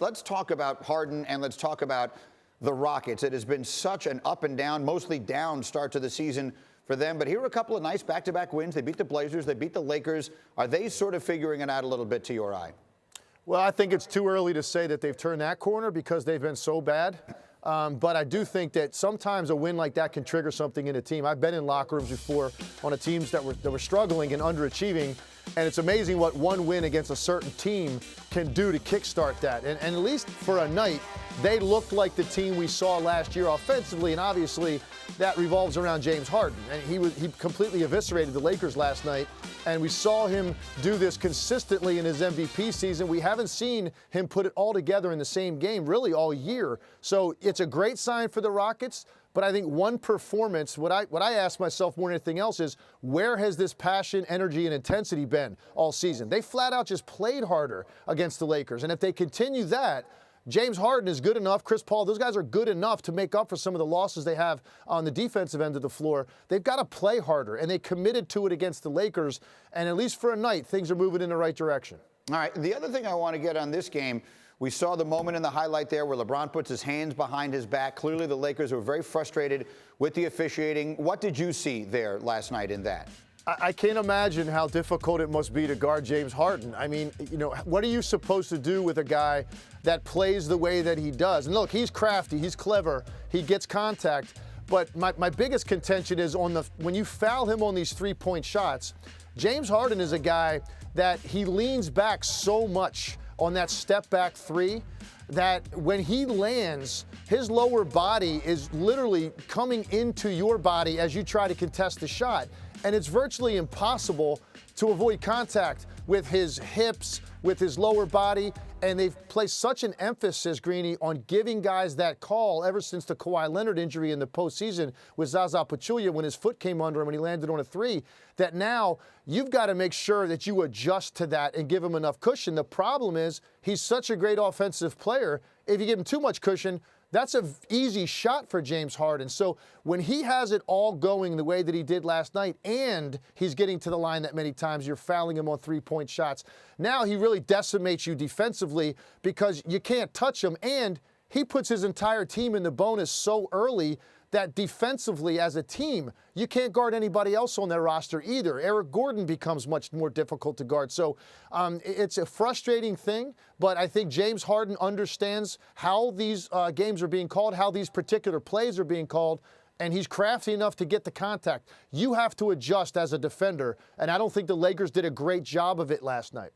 let's talk about Harden and let's talk about the Rockets. It has been such an up and down, mostly down start to the season for them. But here are a couple of nice back-to-back wins. They beat the Blazers. They beat the Lakers. Are they sort of figuring it out a little bit to your eye? Well, I think it's too early to say that they've turned that corner because they've been so bad. But I do think that sometimes a win like that can trigger something in a team. I've been in locker rooms before on teams that were struggling and underachieving, and it's amazing what one win against a certain team can do to kickstart that. And at least for a night, they looked like the team we saw last year offensively, and obviously that revolves around James Harden. And he completely eviscerated the Lakers last night, and we saw him do this consistently in his MVP season. We haven't seen him put it all together in the same game really all year. So it's a great sign for the Rockets. But I think one performance, what I ask myself more than anything else is, where has this passion, energy, and intensity been all season? They flat out just played harder against the Lakers. And if they continue that, James Harden is good enough, Chris Paul, those guys are good enough to make up for some of the losses they have on the defensive end of the floor. They've got to play harder, and they committed to it against the Lakers. And at least for a night, things are moving in the right direction. All right, the other thing I want to get on this game, we saw the moment in the highlight there where LeBron puts his hands behind his back. Clearly, the Lakers were very frustrated with the officiating. What did you see there last night in that? I can't imagine how difficult it must be to guard James Harden. I mean, you know, what are you supposed to do with a guy that plays the way that he does? And look, he's crafty, he's clever, he gets contact. But my biggest contention is when you foul him on these three-point shots, James Harden is a guy that he leans back so much on that step-back three that when he lands, his lower body is literally coming into your body as you try to contest the shot. And it's virtually impossible to avoid contact with his hips, with his lower body. And they've placed such an emphasis, Greeny, on giving guys that call ever since the Kawhi Leonard injury in the postseason with Zaza Pachulia when his foot came under him when he landed on a three, that now you've got to make sure that you adjust to that and give him enough cushion. The problem is he's such a great offensive player. If you give him too much cushion, that's an easy shot for James Harden. So when he has it all going the way that he did last night and he's getting to the line that many times, you're fouling him on three-point shots. Now he really decimates you defensively because you can't touch him, and he puts his entire team in the bonus so early that defensively as a team, you can't guard anybody else on their roster either. Eric Gordon becomes much more difficult to guard. So it's a frustrating thing, but I think James Harden understands how these games are being called, how these particular plays are being called, and he's crafty enough to get the contact. You have to adjust as a defender, and I don't think the Lakers did a great job of it last night.